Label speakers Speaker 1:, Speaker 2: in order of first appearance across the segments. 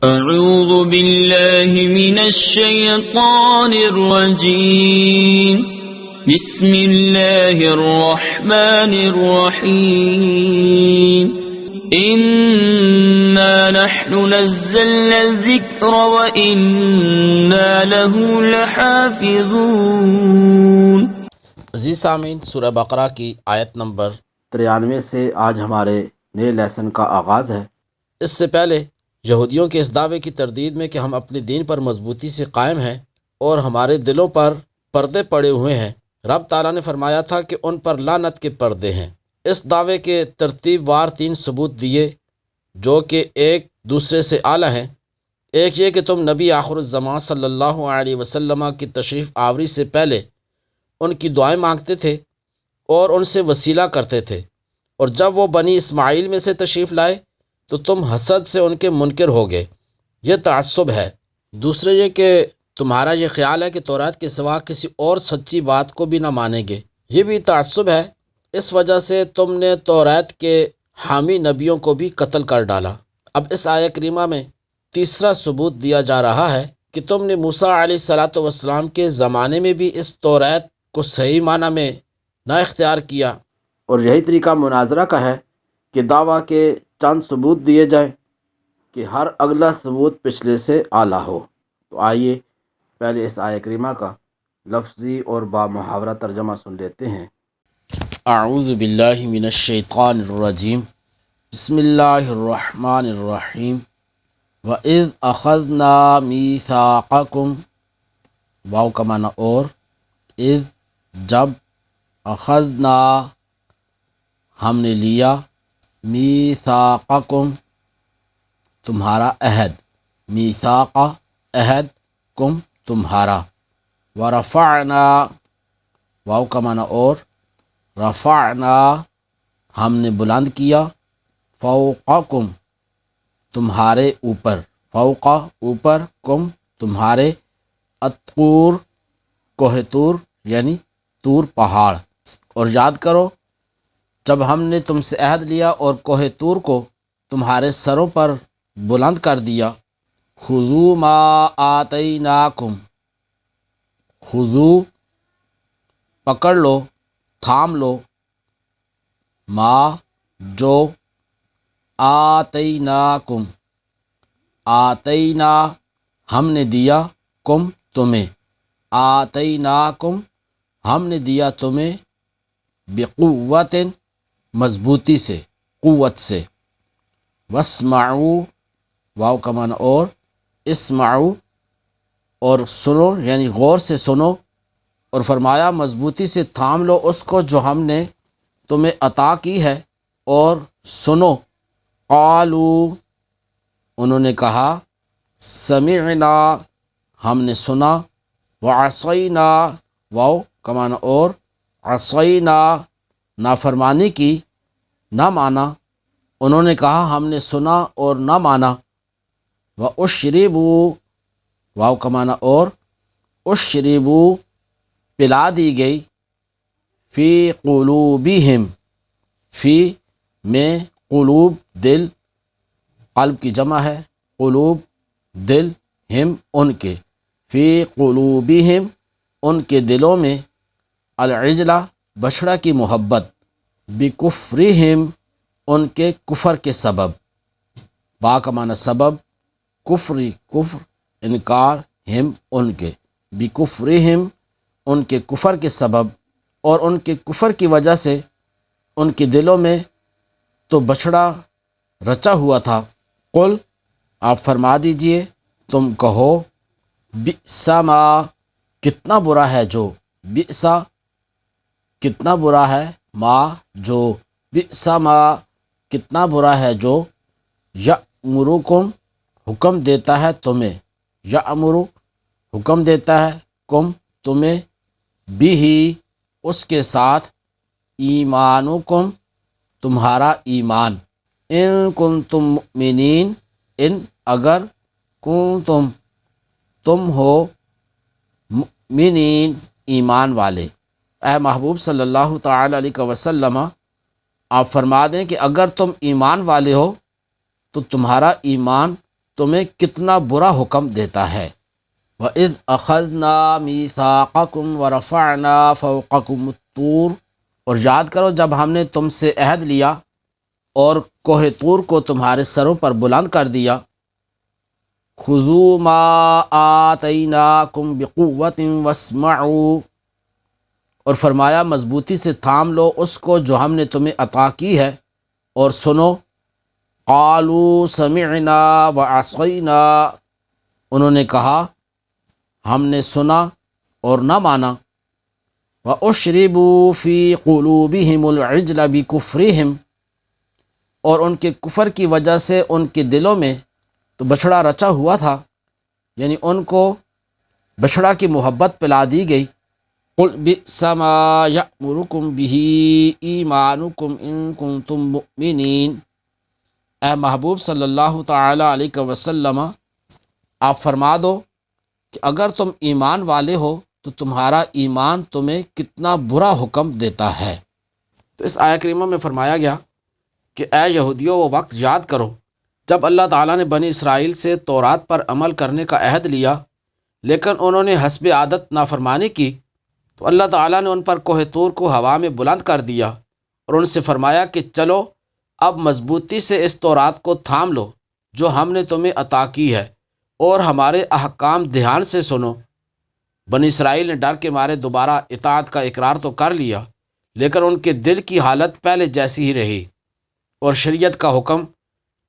Speaker 1: أعوذ بالله من الشيطان الرجيم بسم الله الرحمن الرحيم إنا نحن نزلنا الذكر وإنا له لحافظون۔
Speaker 2: عزیز سامعین، سورہ بقرہ کی آیت نمبر
Speaker 3: 93 سے آج ہمارے نئے لیسن کا آغاز ہے۔
Speaker 2: اس سے پہلے یہودیوں کے اس دعوے کی تردید میں کہ ہم اپنے دین پر مضبوطی سے قائم ہیں اور ہمارے دلوں پر پردے پڑے ہوئے ہیں، رب تعالیٰ نے فرمایا تھا کہ ان پر لعنت کے پردے ہیں۔ اس دعوے کے ترتیب وار 3 ثبوت دیے جو کہ ایک دوسرے سے اعلیٰ ہیں۔ ایک یہ کہ تم نبی آخر الزمان صلی اللہ علیہ وسلم کی تشریف آوری سے پہلے ان کی دعائیں مانگتے تھے اور ان سے وسیلہ کرتے تھے، اور جب وہ بنی اسماعیل میں سے تشریف لائے تو تم حسد سے ان کے منکر ہو گئے۔ یہ تعصب ہے۔ دوسرے یہ کہ تمہارا یہ خیال ہے کہ تورات کے سوا کسی اور سچی بات کو بھی نہ مانیں گے، یہ بھی تعصب ہے۔ اس وجہ سے تم نے تورات کے حامی نبیوں کو بھی قتل کر ڈالا۔ اب اس آیہ کریمہ میں تیسرا ثبوت دیا جا رہا ہے کہ تم نے موسیٰ علیہ السلام کے زمانے میں بھی اس تورات کو صحیح معنی میں نہ اختیار کیا،
Speaker 3: اور یہی طریقہ مناظرہ کا ہے کہ دعویٰ کے چند ثبوت دیے جائیں کہ ہر اگلا ثبوت پچھلے سے اعلیٰ ہو۔ تو آئیے پہلے اس آیہ کریمہ کا لفظی اور با محاورہ ترجمہ سن لیتے ہیں۔
Speaker 2: اعوذ باللہ من الشیطان الرجیم، بسم اللہ الرحمن الرحیم۔ وَإِذْ أَخَذْنَا مِيثَاقَكُمْ، واو کا معنی اور، اذ جب، اخذنا ہم نے لیا، میثاقکم تمہارا عہد، میثاق عہد، کم تمہارا، ورفعنا واو کا معنی اور، رفعنا ہم نے بلند کیا، فوقکم تمہارے اوپر، فوق اوپر، کم تمہارے، الطور کوہ طور یعنی طور پہاڑ۔ اور یاد کرو جب ہم نے تم سے عہد لیا اور کوہ طور کو تمہارے سروں پر بلند کر دیا۔ خذوا ما آتیناکم، خذوا پکڑ لو، تھام لو، ما جو، آتیناکم آتینا ہم نے دیا، کم تمہیں، آتیناکم ہم نے دیا تمہیں، بقوت مضبوطی سے، قوت سے، واسمعوا واو کا معنی اور، اسمعوا اور سنو یعنی غور سے سنو، اور فرمایا مضبوطی سے تھام لو اس کو جو ہم نے تمہیں عطا کی ہے، اور سنو۔ قالوا انہوں نے کہا، سمعنا ہم نے سنا، وعصینا واو کا معنی اور، عصینا نافرمانی کی، نہ مانا، انہوں نے کہا ہم نے سنا اور نہ مانا۔ واشربوا واو کا معنی اور، اشربوا پلا دی گئی، فی قلوبہم فی میں قلوب دل، قلب کی جمع ہے، قلوب دل، ہم ان کے، فی قلوبہم ان کے دلوں میں، العجلہ بچھڑا کی محبت، بکفرہم ان کے کفر کے سبب، با کا معنی سبب، کفری کفر انکار، ہم ان کے، بکفرہم ان کے کفر کے سبب، اور ان کے کفر کی وجہ سے ان کے دلوں میں تو بچھڑا رچا ہوا تھا۔ قل آپ فرما دیجئے، تم کہو، بئس ما کتنا برا ہے جو، بئس کتنا برا ہے، ما جو، بئس ما کتنا برا ہے جو، یأمرکم حکم دیتا ہے تمہیں، یأمر حکم دیتا ہے، کم تمہیں، بہ اس کے ساتھ، ایمانکم تمہارا ایمان، ان کنتم مؤمنین ان اگر، کنتم تم ہو، مؤمنین ایمان والے۔ اے محبوب صلی اللہ تعالی علیہ وسلم آپ فرما دیں کہ اگر تم ایمان والے ہو تو تمہارا ایمان تمہیں کتنا برا حکم دیتا ہے۔ وَإِذْ أَخَذْنَا مِيثَاقَكُمْ وَرَفَعْنَا فَوْقَكُمُ الطُّورَ، اور یاد کرو جب ہم نے تم سے عہد لیا اور کوہ طور کو تمہارے سروں پر بلند کر دیا۔ خُذُوا مَا آتَيْنَاكُمْ بِقُوَّةٍ وَاسْمَعُوا، اور فرمایا مضبوطی سے تھام لو اس کو جو ہم نے تمہیں عطا کی ہے اور سنو۔ قالوا سمعنا وعصینا، انہوں نے کہا ہم نے سنا اور نہ مانا۔ وَأُشْرِبُوا فِي قُلُوبِهِمُ الْعِجْلَ بِكُفْرِهِمْ، اور ان کے کفر کی وجہ سے ان کے دلوں میں تو بچھڑا رچا ہوا تھا، یعنی ان کو بچھڑا کی محبت پلا دی گئی۔ قُلْ بِئْسَ مَا يَأْمُرُكُمْ بِهِ إِيمَانُكُمْ إِن كُنتُم مُؤْمِنِينَ، اے محبوب صلی اللہ تعالی علیہ وسلم آپ فرما دو کہ اگر تم ایمان والے ہو تو تمہارا ایمان تمہیں کتنا برا حکم دیتا ہے۔ تو اس آیہ کریمہ میں فرمایا گیا کہ اے یہودیوں وہ وقت یاد کرو جب اللہ تعالیٰ نے بنی اسرائیل سے تورات پر عمل کرنے کا عہد لیا، لیکن انہوں نے حسب عادت نافرمانی کی، تو اللہ تعالیٰ نے ان پر کوہ طور کو ہوا میں بلند کر دیا اور ان سے فرمایا کہ چلو اب مضبوطی سے اس تورات کو تھام لو جو ہم نے تمہیں عطا کی ہے اور ہمارے احکام دھیان سے سنو۔ بنی اسرائیل نے ڈر کے مارے دوبارہ اطاعت کا اقرار تو کر لیا، لیکن ان کے دل کی حالت پہلے جیسی ہی رہی، اور شریعت کا حکم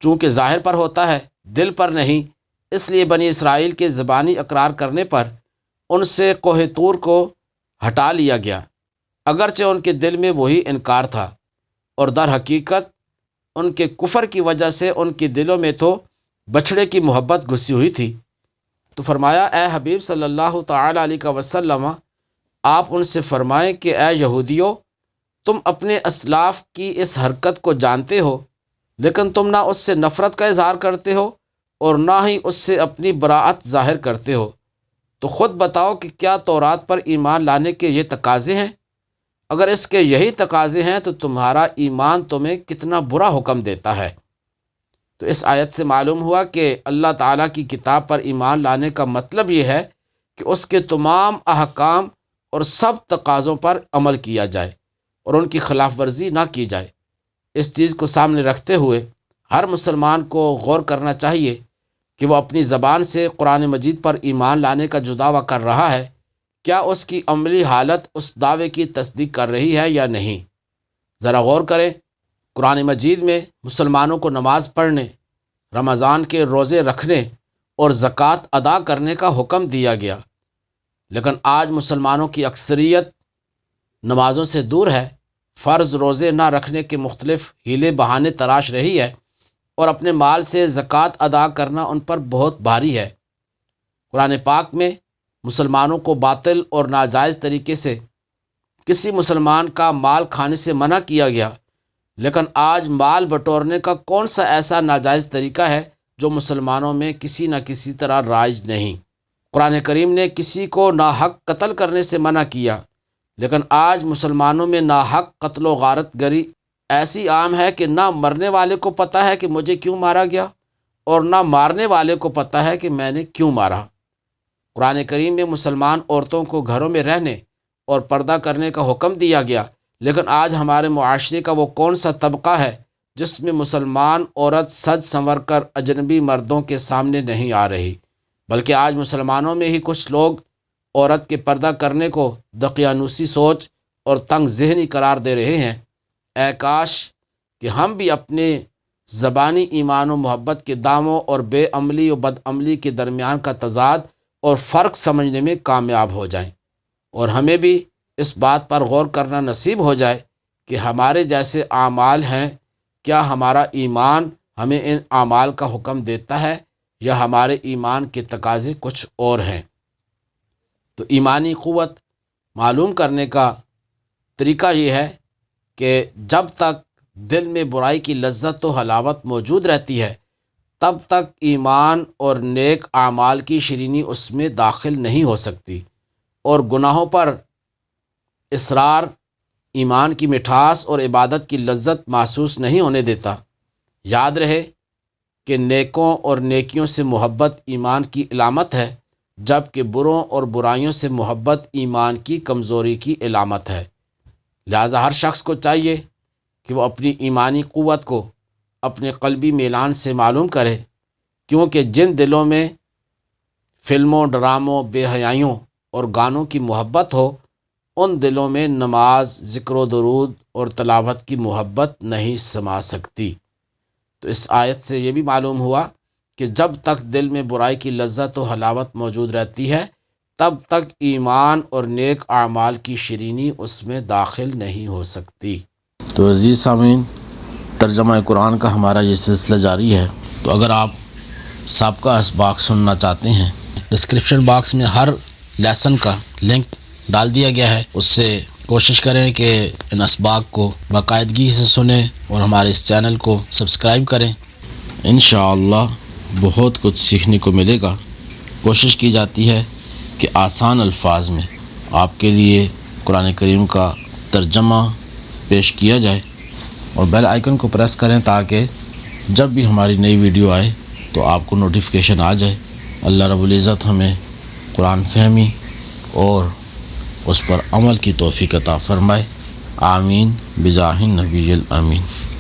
Speaker 2: چونکہ ظاہر پر ہوتا ہے دل پر نہیں، اس لیے بنی اسرائیل کے زبانی اقرار کرنے پر ان سے کوہ طور کو ہٹا لیا گیا، اگرچہ ان کے دل میں وہی انکار تھا، اور در حقیقت ان کے کفر کی وجہ سے ان کے دلوں میں تو بچھڑے کی محبت گھسی ہوئی تھی۔ تو فرمایا اے حبیب صلی اللہ تعالی علیہ وسلم آپ ان سے فرمائیں کہ اے یہودیو تم اپنے اسلاف کی اس حرکت کو جانتے ہو، لیکن تم نہ اس سے نفرت کا اظہار کرتے ہو اور نہ ہی اس سے اپنی براءت ظاہر کرتے ہو، تو خود بتاؤ کہ کیا تورات پر ایمان لانے کے یہ تقاضے ہیں؟ اگر اس کے یہی تقاضے ہیں تو تمہارا ایمان تمہیں کتنا برا حکم دیتا ہے۔ تو اس آیت سے معلوم ہوا کہ اللہ تعالیٰ کی کتاب پر ایمان لانے کا مطلب یہ ہے کہ اس کے تمام احکام اور سب تقاضوں پر عمل کیا جائے اور ان کی خلاف ورزی نہ کی جائے۔ اس چیز کو سامنے رکھتے ہوئے ہر مسلمان کو غور کرنا چاہیے کہ وہ اپنی زبان سے قرآن مجید پر ایمان لانے کا جو دعویٰ کر رہا ہے، کیا اس کی عملی حالت اس دعوے کی تصدیق کر رہی ہے یا نہیں۔ ذرا غور کریں، قرآن مجید میں مسلمانوں کو نماز پڑھنے، رمضان کے روزے رکھنے اور زکوٰۃ ادا کرنے کا حکم دیا گیا، لیکن آج مسلمانوں کی اکثریت نمازوں سے دور ہے، فرض روزے نہ رکھنے کے مختلف ہیلے بہانے تراش رہی ہے، اور اپنے مال سے زکوٰۃ ادا کرنا ان پر بہت بھاری ہے۔ قرآن پاک میں مسلمانوں کو باطل اور ناجائز طریقے سے کسی مسلمان کا مال کھانے سے منع کیا گیا، لیکن آج مال بٹورنے کا کون سا ایسا ناجائز طریقہ ہے جو مسلمانوں میں کسی نہ کسی طرح رائج نہیں؟ قرآن کریم نے کسی کو ناحق قتل کرنے سے منع کیا، لیکن آج مسلمانوں میں ناحق قتل و غارت گری ایسی عام ہے کہ نہ مرنے والے کو پتہ ہے کہ مجھے کیوں مارا گیا اور نہ مارنے والے کو پتہ ہے کہ میں نے کیوں مارا۔ قرآن کریم میں مسلمان عورتوں کو گھروں میں رہنے اور پردہ کرنے کا حکم دیا گیا، لیکن آج ہمارے معاشرے کا وہ کون سا طبقہ ہے جس میں مسلمان عورت سج سنور کر اجنبی مردوں کے سامنے نہیں آ رہی، بلکہ آج مسلمانوں میں ہی کچھ لوگ عورت کے پردہ کرنے کو دقیانوسی سوچ اور تنگ ذہنی قرار دے رہے ہیں۔ اے کاش کہ ہم بھی اپنے زبانی ایمان و محبت کے داموں اور بے عملی و بد عملی کے درمیان کا تضاد اور فرق سمجھنے میں کامیاب ہو جائیں، اور ہمیں بھی اس بات پر غور کرنا نصیب ہو جائے کہ ہمارے جیسے اعمال ہیں، کیا ہمارا ایمان ہمیں ان اعمال کا حکم دیتا ہے یا ہمارے ایمان کے تقاضے کچھ اور ہیں۔ تو ایمانی قوت معلوم کرنے کا طریقہ یہ ہے کہ جب تک دل میں برائی کی لذت و حلاوت موجود رہتی ہے تب تک ایمان اور نیک اعمال کی شیرینی اس میں داخل نہیں ہو سکتی، اور گناہوں پر اصرار ایمان کی مٹھاس اور عبادت کی لذت محسوس نہیں ہونے دیتا۔ یاد رہے کہ نیکوں اور نیکیوں سے محبت ایمان کی علامت ہے، جبکہ بروں اور برائیوں سے محبت ایمان کی کمزوری کی علامت ہے۔ لہذا ہر شخص کو چاہیے کہ وہ اپنی ایمانی قوت کو اپنے قلبی میلان سے معلوم کرے، کیونکہ جن دلوں میں فلموں، ڈراموں، بے حیائیوں اور گانوں کی محبت ہو، ان دلوں میں نماز، ذکر و درود اور تلاوت کی محبت نہیں سما سکتی۔ تو اس آیت سے یہ بھی معلوم ہوا کہ جب تک دل میں برائی کی لذت و حلاوت موجود رہتی ہے، تب تک ایمان اور نیک اعمال کی شیرینی اس میں داخل نہیں ہو سکتی۔ تو عزیز سامعین، ترجمہ قرآن کا ہمارا یہ سلسلہ جاری ہے۔ تو اگر آپ سابقہ اسباق سننا چاہتے ہیں، ڈسکرپشن باکس میں ہر لیسن کا لنک ڈال دیا گیا ہے، اس سے کوشش کریں کہ ان اسباق کو باقاعدگی سے سنیں اور ہمارے اس چینل کو سبسکرائب کریں۔ انشاءاللہ بہت کچھ سیکھنے کو ملے گا۔ کوشش کی جاتی ہے کہ آسان الفاظ میں آپ کے لیے قرآن کریم کا ترجمہ پیش کیا جائے، اور بیل آئیکن کو پریس کریں تاکہ جب بھی ہماری نئی ویڈیو آئے تو آپ کو نوٹیفیکیشن آ جائے۔ اللہ رب العزت ہمیں قرآن فہمی اور اس پر عمل کی توفیق عطا فرمائے۔ آمین بجاہ النبی الامین۔